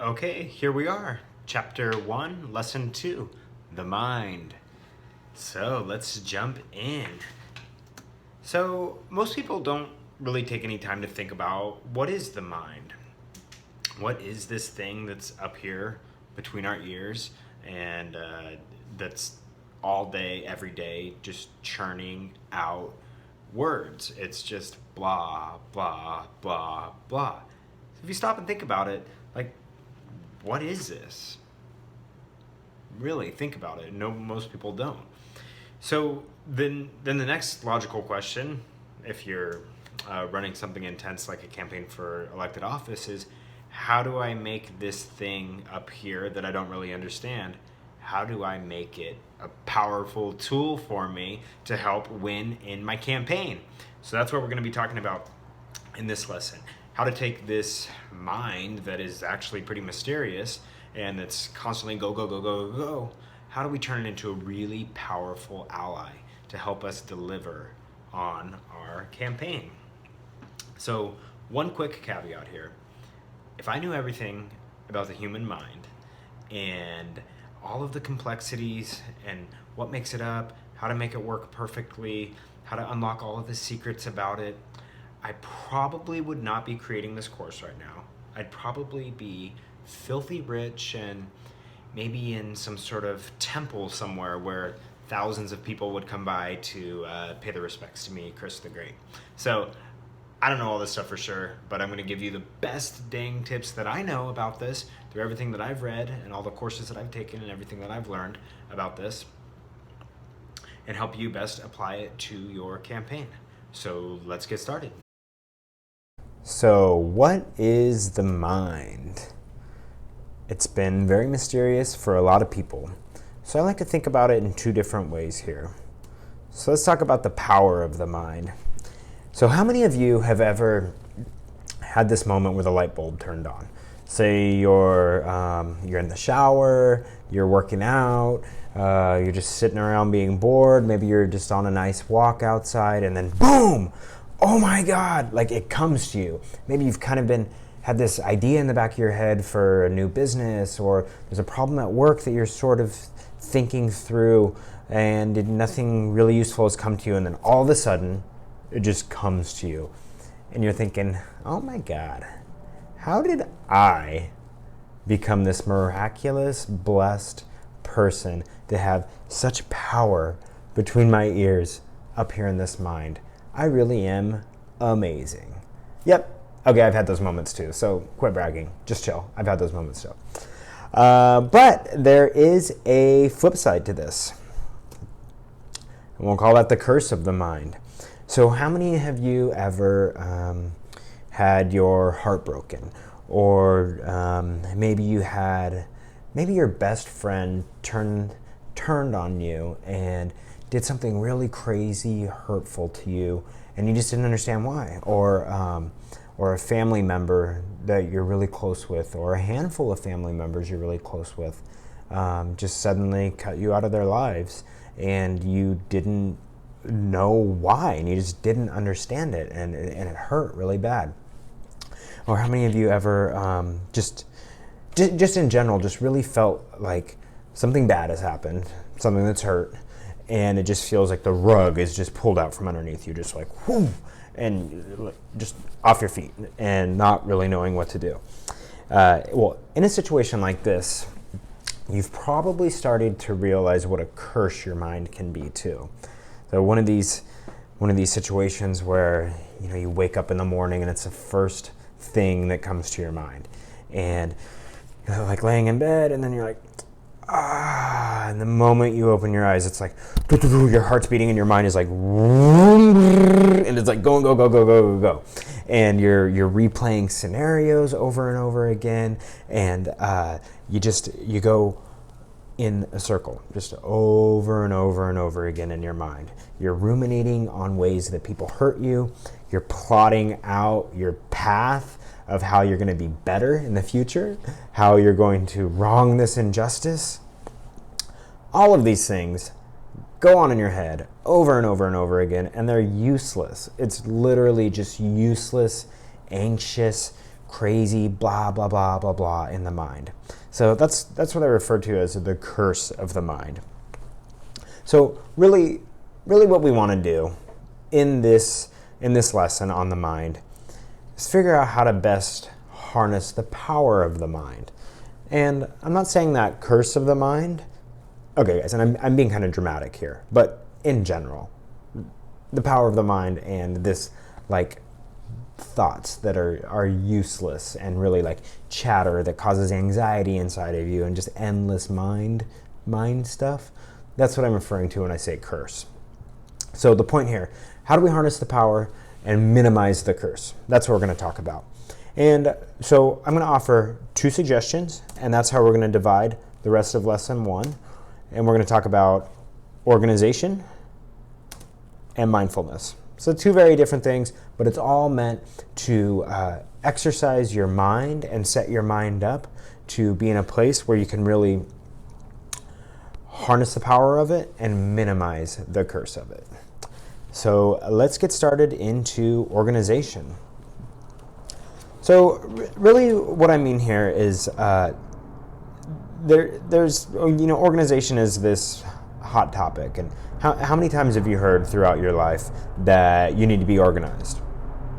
Okay, here we are. Chapter 1, Lesson 2, the mind. So let's jump in. So, most people don't really take any time to think about what is the mind? What is this thing that's up here between our ears and that's all day, every day, just churning out words? It's just blah, blah, blah, blah. So if you stop and think about it, like, what is this? Really think about it. No, most people don't. So then the next logical question, if you're running something intense like a campaign for elected office, is how do I make this thing up here that I don't really understand? How do I make it a powerful tool for me to help win in my campaign? So that's what we're going to be talking about in this lesson. How to take this mind that is actually pretty mysterious and that's constantly go, go, go, go, go, go. How do we turn it into a really powerful ally to help us deliver on our campaign? So one quick caveat here. If I knew everything about the human mind and all of the complexities and what makes it up, how to make it work perfectly, how to unlock all of the secrets about it, I probably would not be creating this course right now. I'd probably be filthy rich and maybe in some sort of temple somewhere where thousands of people would come by to pay their respects to me, Chris the Great. So I don't know all this stuff for sure, but I'm going to give you the best dang tips that I know about this through everything that I've read and all the courses that I've taken and everything that I've learned about this, and help you best apply it to your campaign. So let's get started. So what is the mind? It's been very mysterious for a lot of people. So I like to think about it in two different ways here. So let's talk about the power of the mind. So how many of you have ever had this moment where the light bulb turned on? Say you're in the shower, you're working out, you're just sitting around being bored, maybe you're just on a nice walk outside, and then boom! Oh my God, like it comes to you. Maybe you've kind of had this idea in the back of your head for a new business, or there's a problem at work that you're sort of thinking through and nothing really useful has come to you, and then all of a sudden it just comes to you and you're thinking, oh my God, how did I become this miraculous, blessed person to have such power between my ears up here in this mind? I really am amazing. Yep. Okay, I've had those moments too, so quit bragging. Just chill. I've had those moments too. But there is a flip side to this. And we'll call that the curse of the mind. So how many have you ever had your heart broken? Or maybe your best friend turned on you and did something really crazy, hurtful to you, and you just didn't understand why. Or a family member that you're really close with, or a handful of family members you're really close with, just suddenly cut you out of their lives, and you didn't know why, and you just didn't understand it, and it hurt really bad. Or how many of you ever just in general just really felt like something bad has happened, something that's hurt, and it just feels like the rug is just pulled out from underneath you, just like whoo, and just off your feet and not really knowing what to do. Well, in a situation like this, you've probably started to realize what a curse your mind can be too. So one of these situations where you wake up in the morning and it's the first thing that comes to your mind, and you're like laying in bed, and then you're like, and the moment you open your eyes, it's like your heart's beating and your mind is like, and it's like go, go, go, go, go, go, go, and you're replaying scenarios over and over again, and you go in a circle, just over and over and over again in your mind. You're ruminating on ways that people hurt you. You're plotting out your path of how you're going to be better in the future, how you're going to wrong this injustice. All of these things go on in your head over and over and over again, and they're useless. It's literally just useless, anxious, crazy blah, blah, blah, blah, blah in the mind. So that's what I refer to as the curse of the mind. So really what we want to do in this lesson on the mind is figure out how to best harness the power of the mind. And I'm not saying that curse of the mind. Okay, guys, and I'm being kind of dramatic here, but in general, the power of the mind and this like thoughts that are useless and really like chatter that causes anxiety inside of you and just endless mind stuff. That's what I'm referring to when I say curse. So the point here, how do we harness the power and minimize the curse? That's what we're going to talk about. And so I'm going to offer 2 suggestions, and that's how we're going to divide the rest of lesson 1. And we're going to talk about organization and mindfulness. So 2 very different things, but it's all meant to exercise your mind and set your mind up to be in a place where you can really harness the power of it and minimize the curse of it. So let's get started into organization. So really what I mean here is there's organization is this hot topic, and how many times have you heard throughout your life that you need to be organized?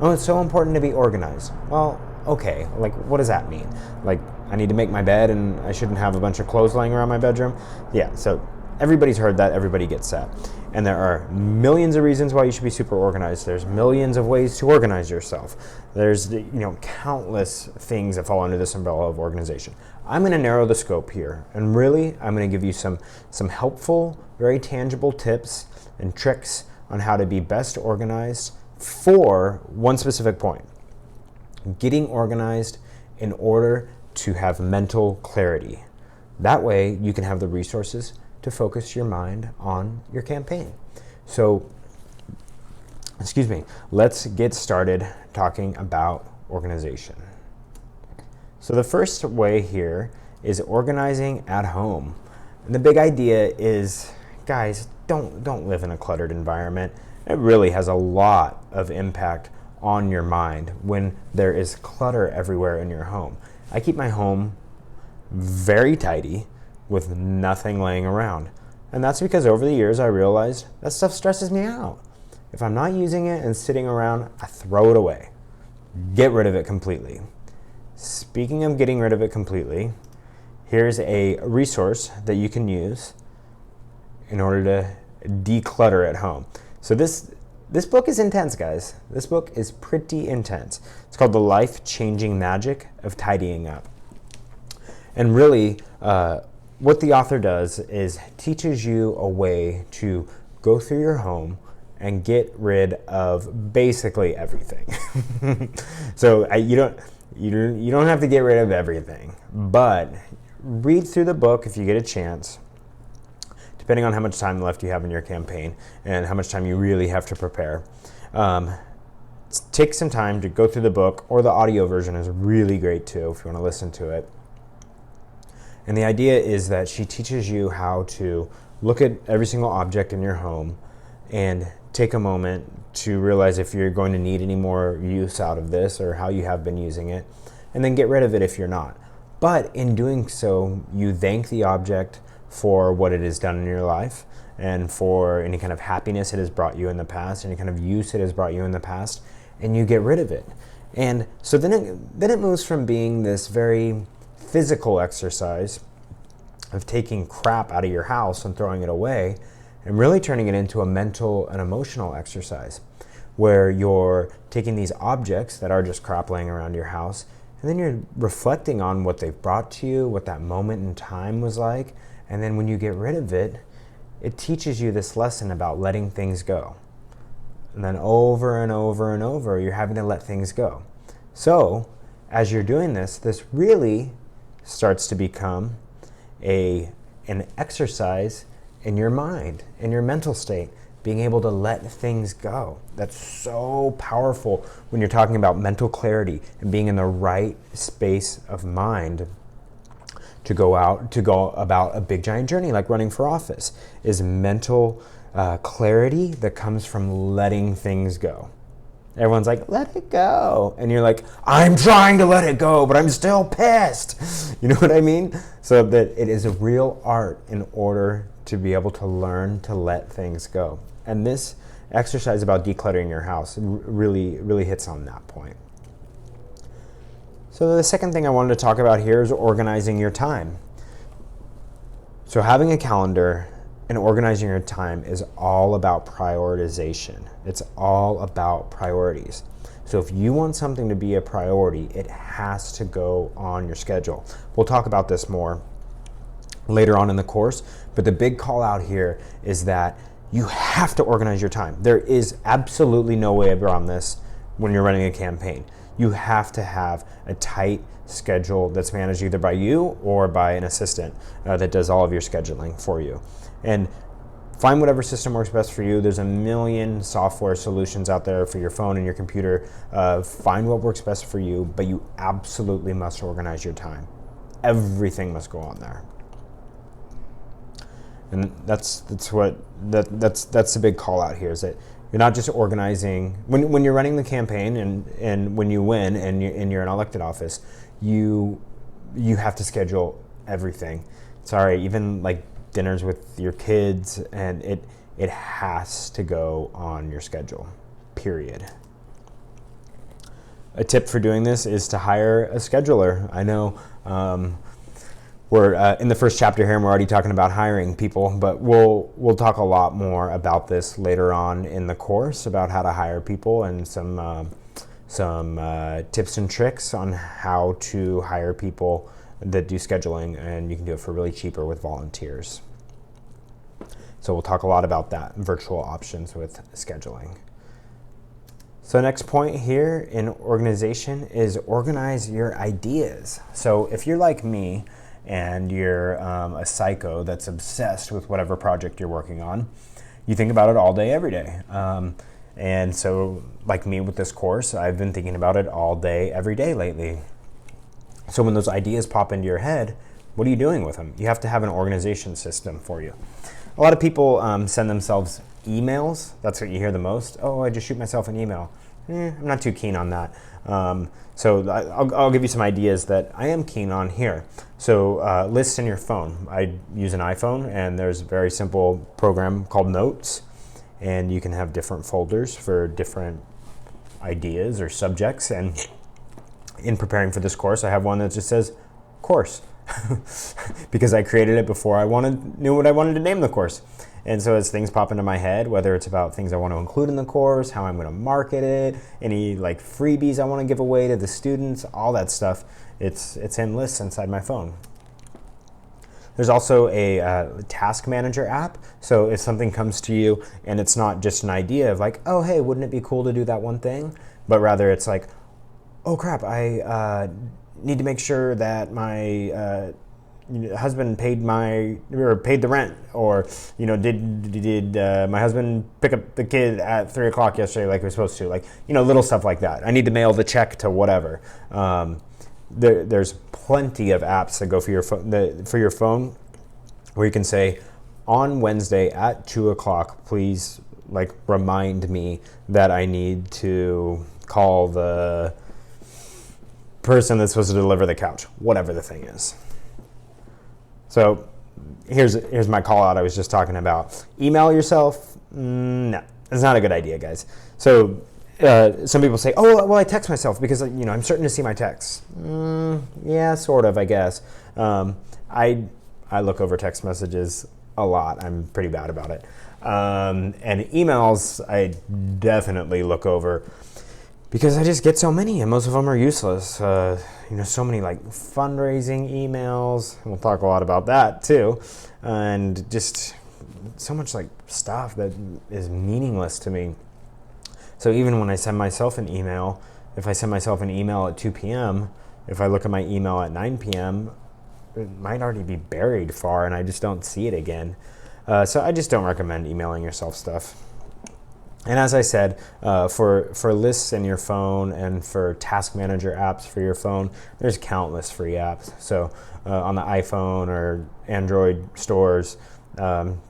Oh, it's so important to be organized. Well, okay, like what does that mean? Like I need to make my bed and I shouldn't have a bunch of clothes laying around my bedroom? Yeah, so everybody's heard that, everybody gets that. And there are millions of reasons why you should be super organized. There's millions of ways to organize yourself. There's countless things that fall under this umbrella of organization. I'm going to narrow the scope here, and really I'm going to give you some helpful, very tangible tips and tricks on how to be best organized for one specific point: getting organized in order to have mental clarity. That way you can have the resources to focus your mind on your campaign. So, let's get started talking about organization. So the first way here is organizing at home. And the big idea is, guys, don't live in a cluttered environment. It really has a lot of impact on your mind when there is clutter everywhere in your home. I keep my home very tidy with nothing laying around. And that's because over the years I realized that stuff stresses me out. If I'm not using it and sitting around, I throw it away. Get rid of it completely. Speaking of getting rid of it completely, here's a resource that you can use in order to declutter at home. So this book is intense, guys. This book is pretty intense. It's called The Life-Changing Magic of Tidying Up. And really, what the author does is teaches you a way to go through your home and get rid of basically everything. So you don't have to get rid of everything, but read through the book if you get a chance, depending on how much time left you have in your campaign and how much time you really have to prepare. Take some time to go through the book, or the audio version is really great too if you want to listen to it. And the idea is that she teaches you how to look at every single object in your home and take a moment to realize if you're going to need any more use out of this or how you have been using it, and then get rid of it if you're not. But in doing so, you thank the object for what it has done in your life and for any kind of happiness it has brought you in the past, any kind of use it has brought you in the past, and you get rid of it. And so then it moves from being this very physical exercise of taking crap out of your house and throwing it away, and really turning it into a mental and emotional exercise where you're taking these objects that are just crap laying around your house, and then you're reflecting on what they've brought to you, what that moment in time was like, and then when you get rid of it, it teaches you this lesson about letting things go. And then over and over and over, you're having to let things go. So as you're doing this really starts to become an exercise in your mind, in your mental state, being able to let things go. That's so powerful when you're talking about mental clarity and being in the right space of mind to go about a big giant journey like running for office, is mental clarity that comes from letting things go. Everyone's like, let it go. And you're like, I'm trying to let it go, but I'm still pissed. You know what I mean? So that it is a real art in order to be able to learn to let things go. And this exercise about decluttering your house really, really hits on that point. So the second thing I wanted to talk about here is organizing your time. So having a calendar and organizing your time is all about prioritization. It's all about priorities. So if you want something to be a priority, it has to go on your schedule. We'll talk about this more later on in the course, but the big call out here is that you have to organize your time. There is absolutely no way around this when you're running a campaign. You have to have a tight schedule that's managed either by you or by an assistant that does all of your scheduling for you. And find whatever system works best for you. There's a million software solutions out there for your phone and your computer. Find what works best for you, but you absolutely must organize your time. Everything must go on there. And that's the big call out here, is that you're not just organizing when you're running the campaign and when you win and you're in elected office, you have to schedule everything. Sorry, even like dinners with your kids, and it has to go on your schedule, period. A tip for doing this is to hire a scheduler. I know we're in the first chapter here and we're already talking about hiring people, but we'll talk a lot more about this later on in the course, about how to hire people and some tips and tricks on how to hire people that do scheduling, and you can do it for really cheaper with volunteers. So we'll talk a lot about that, virtual options with scheduling. So next point here in organization is organize your ideas. So if you're like me and you're a psycho that's obsessed with whatever project you're working on, you think about it all day, every day. And so like me with this course, I've been thinking about it all day, every day lately. So when those ideas pop into your head, what are you doing with them? You have to have an organization system for you. A lot of people send themselves emails. That's what you hear the most. Oh, I just shoot myself an email. I'm not too keen on that. So I'll give you some ideas that I am keen on here. So lists in your phone. I use an iPhone, and there's a very simple program called Notes, and you can have different folders for different ideas or subjects. And in preparing for this course, I have one that just says course because I created it before I knew what I wanted to name the course. And so as things pop into my head, whether it's about things I want to include in the course, how I'm going to market it, any like freebies I want to give away to the students, all that stuff, it's in lists inside my phone. There's also a task manager app. So if something comes to you and it's not just an idea of like, oh, hey, wouldn't it be cool to do that one thing? But rather it's like, oh crap, I need to make sure that my husband paid the rent, or did my husband pick up the kid at 3:00 yesterday like we were supposed to, like little stuff like that. I need to mail the check to whatever. There's plenty of apps that go for your phone where you can say, on Wednesday at 2:00, please remind me that I need to call the person that's supposed to deliver the couch, whatever the thing is. So here's my call out I was just talking about. Email yourself? No, it's not a good idea, guys. So some people say, oh, well, I text myself because I'm certain to see my texts. Yeah, sort of, I guess. I look over text messages a lot. I'm pretty bad about it. And emails, I definitely look over because I just get so many, and most of them are useless. So many fundraising emails, and we'll talk a lot about that too, and just so much stuff that is meaningless to me. So even when I send myself an email, if I send myself an email at 2 p.m., if I look at my email at 9 p.m., it might already be buried far, and I just don't see it again. So I just don't recommend emailing yourself stuff. And as I said, for lists in your phone and for task manager apps for your phone, there's countless free apps. So on the iPhone or Android stores,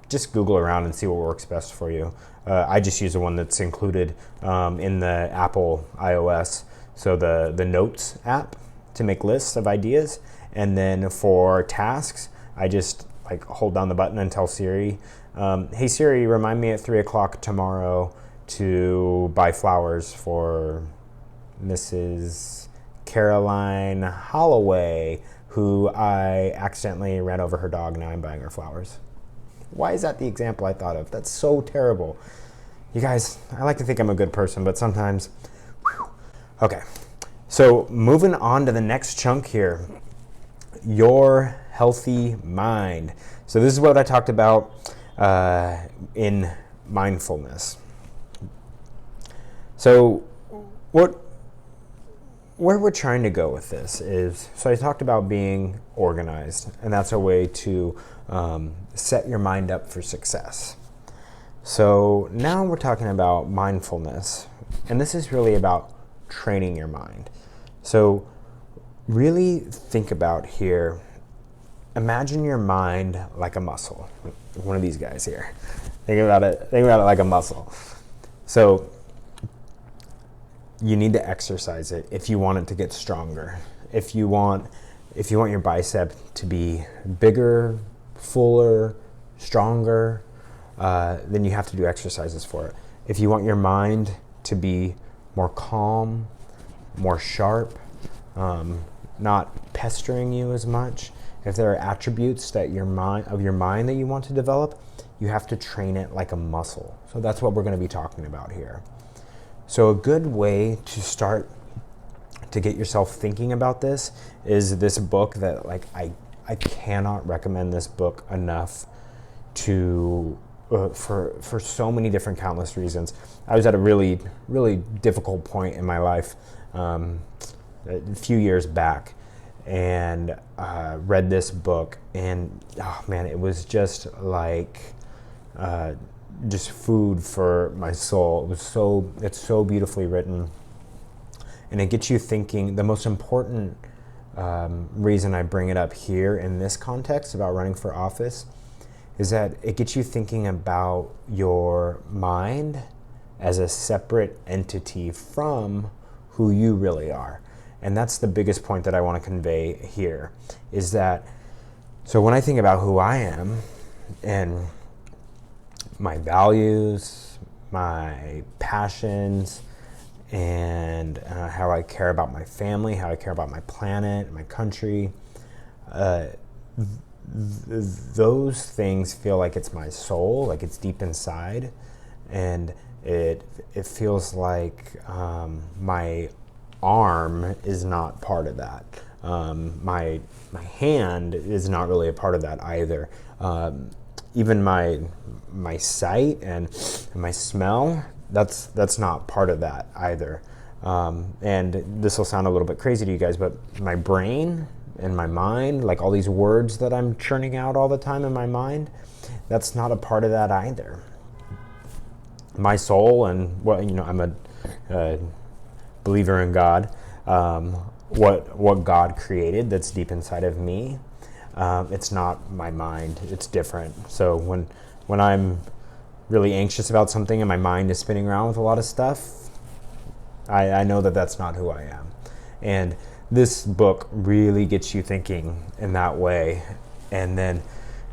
just Google around and see what works best for you. I just use the one that's included in the Apple iOS, so the Notes app to make lists of ideas. And then for tasks, I just like hold down the button and tell Siri, hey Siri, remind me at 3 o'clock tomorrow to buy flowers for Mrs. Caroline Holloway, who I accidentally ran over her dog. Now I'm buying her flowers. Why is that the example I thought of? That's so terrible. You guys, I like to think I'm a good person, but sometimes, whew. Okay. So moving on to the next chunk here, your healthy mind. So this is what I talked about in mindfulness. So where we're trying to go with this is, so I talked about being organized, and that's a way to set your mind up for success. So now we're talking about mindfulness, and this is really about training your mind. So really think about here, imagine your mind like a muscle. One of these guys here. Think about it like a muscle. So you need to exercise it if you want it to get stronger. If you want your bicep to be bigger, fuller, stronger, then you have to do exercises for it. If you want your mind to be more calm, more sharp, not pestering you as much, if there are attributes that your mind that you want to develop, you have to train it like a muscle. So that's what we're going to be talking about here. So a good way to start to get yourself thinking about this is this book that I cannot recommend this book enough to for so many different countless reasons. I was at a really, really difficult point in my life a few years back, and read this book, and oh man, it was just like just food for my soul. It's so beautifully written, and it gets you thinking. The most important reason I bring it up here in this context about running for office is that it gets you thinking about your mind as a separate entity from who you really are. And that's the biggest point that I want to convey here, is that, so when I think about who I am and my values, my passions, and how I care about my family, how I care about my planet, my country, those things feel like it's my soul, like it's deep inside, and it feels like my arm is not part of that. My hand is not really a part of that either. Even my sight and my smell, that's not part of that either. And this will sound a little bit crazy to you guys, but my brain and my mind, like all these words that I'm churning out all the time in my mind, that's not a part of that either. My soul, and I'm a believer in God. What God created that's deep inside of me, it's not my mind. It's different. So when I'm really anxious about something and my mind is spinning around with a lot of stuff, I know that that's not who I am. And this book really gets you thinking in that way, and then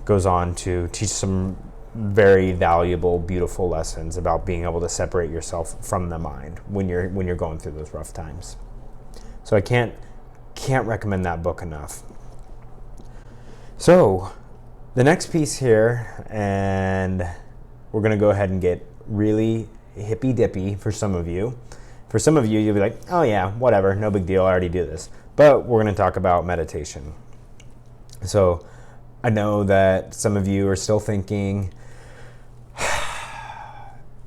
goes on to teach some very valuable, beautiful lessons about being able to separate yourself from the mind when you're going through those rough times. So I can't recommend that book enough. So the next piece here, and we're going to go ahead and get really hippy-dippy for some of you. For some of you, you'll be like, oh yeah, whatever, no big deal, I already do this. But we're going to talk about meditation. So I know that some of you are still thinking,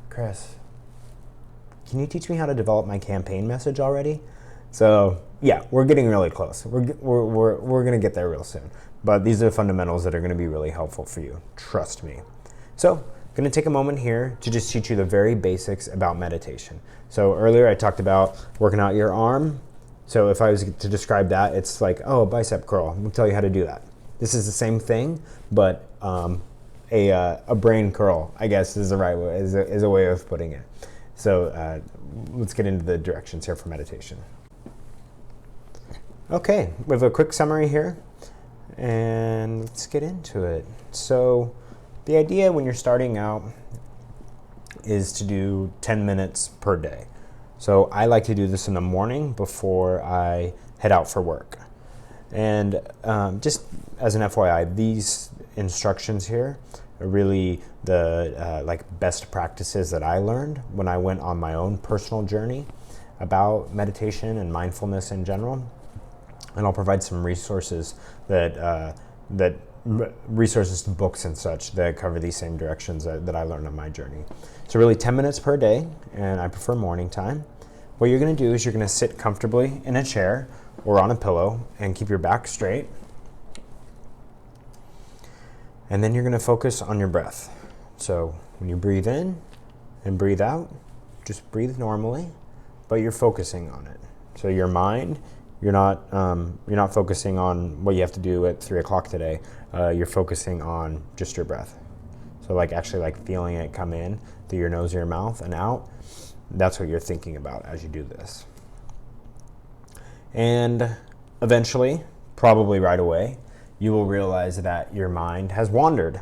Chris, can you teach me how to develop my campaign message already? So yeah, we're getting really close. We're going to get there real soon. But these are the fundamentals that are going to be really helpful for you. Trust me. So I'm going to take a moment here to just teach you the very basics about meditation. So earlier I talked about working out your arm. So if I was to describe that, it's like, oh, a bicep curl. I'm going to tell you how to do that. This is the same thing, but a brain curl, I guess is the right way, is a way of putting it. So let's get into the directions here for meditation. Okay, we have a quick summary here, and let's get into it. So the idea when you're starting out is to do 10 minutes per day. So I like to do this in the morning before I head out for work. And just as an FYI, these instructions here are really the best practices that I learned when I went on my own personal journey about meditation and mindfulness in general. And I'll provide some resources resources to books and such that cover these same directions that I learned on my journey. So really 10 minutes per day, and I prefer morning time. What you're going to do is you're going to sit comfortably in a chair or on a pillow and keep your back straight. And then you're going to focus on your breath. So when you breathe in and breathe out, just breathe normally, but you're focusing on it. So your mind, you're not focusing on what you have to do at 3 o'clock today. You're focusing on just your breath. So actually feeling it come in through your nose or your mouth and out. That's what you're thinking about as you do this. And eventually, probably right away, you will realize that your mind has wandered.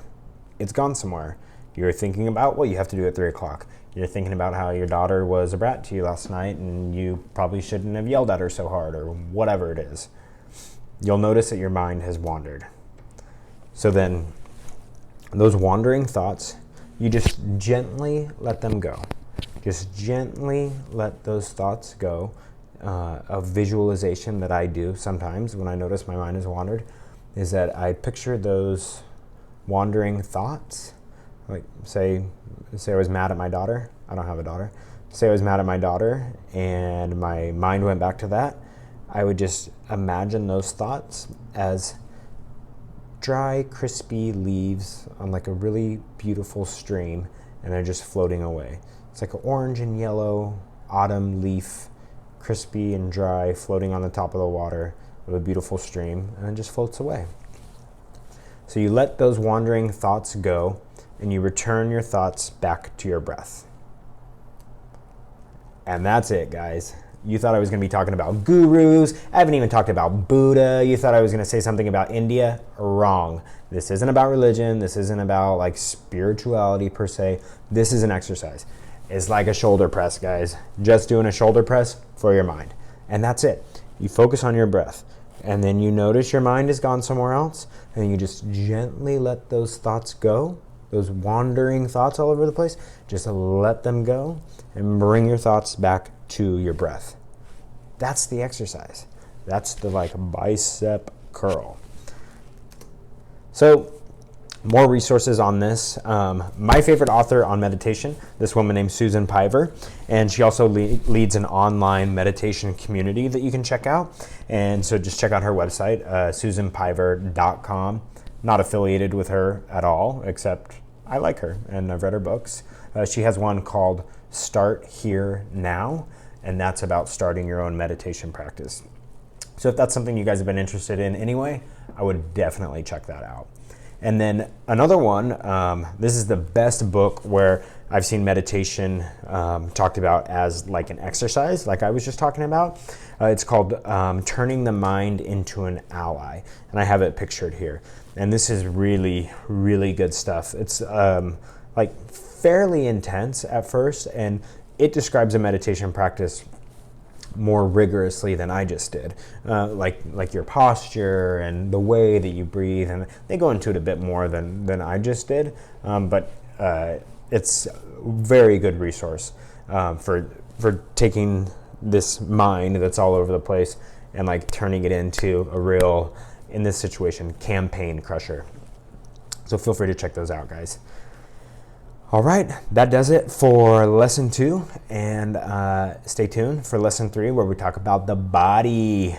It's gone somewhere. You're thinking about what you have to do at 3 o'clock. You're thinking about how your daughter was a brat to you last night and you probably shouldn't have yelled at her so hard, or whatever it is. You'll notice that your mind has wandered. So then those wandering thoughts, you just gently let them go. Just gently let those thoughts go. A visualization that I do sometimes when I notice my mind has wandered is that I picture those wandering thoughts. Like say I was mad at my daughter. I don't have a daughter. Say I was mad at my daughter and my mind went back to that. I would just imagine those thoughts as dry, crispy leaves on a really beautiful stream, and they're just floating away. It's like an orange and yellow autumn leaf, crispy and dry, floating on the top of the water of a beautiful stream, and it just floats away. So you let those wandering thoughts go, and you return your thoughts back to your breath. And that's it, guys. You thought I was going to be talking about gurus. I haven't even talked about Buddha. You thought I was going to say something about India. Wrong. This isn't about religion. This isn't about spirituality per se. This is an exercise. It's like a shoulder press, guys. Just doing a shoulder press for your mind. And that's it. You focus on your breath. And then you notice your mind has gone somewhere else. And you just gently let those thoughts go. Those wandering thoughts all over the place. Just let them go. And bring your thoughts back to your breath. That's the exercise. That's the bicep curl. So more resources on this. My favorite author on meditation, this woman named Susan Piver, and she also leads an online meditation community that you can check out. And so just check out her website, susanpiver.com. Not affiliated with her at all, except I like her and I've read her books. She has one called Start Here Now, and that's about starting your own meditation practice. So if that's something you guys have been interested in anyway, I would definitely check that out. And then another one, this is the best book where I've seen meditation talked about as an exercise, like I was just talking about. It's called Turning the Mind into an Ally, and I have it pictured here. And this is really, really good stuff. It's fairly intense at first, and it describes a meditation practice more rigorously than I just did, like your posture and the way that you breathe, and they go into it a bit more than I just did, but it's a very good resource for taking this mind that's all over the place and turning it into a real, in this situation, campaign crusher. So feel free to check those out, guys. All right, that does it for lesson 2, and stay tuned for lesson 3 where we talk about the body.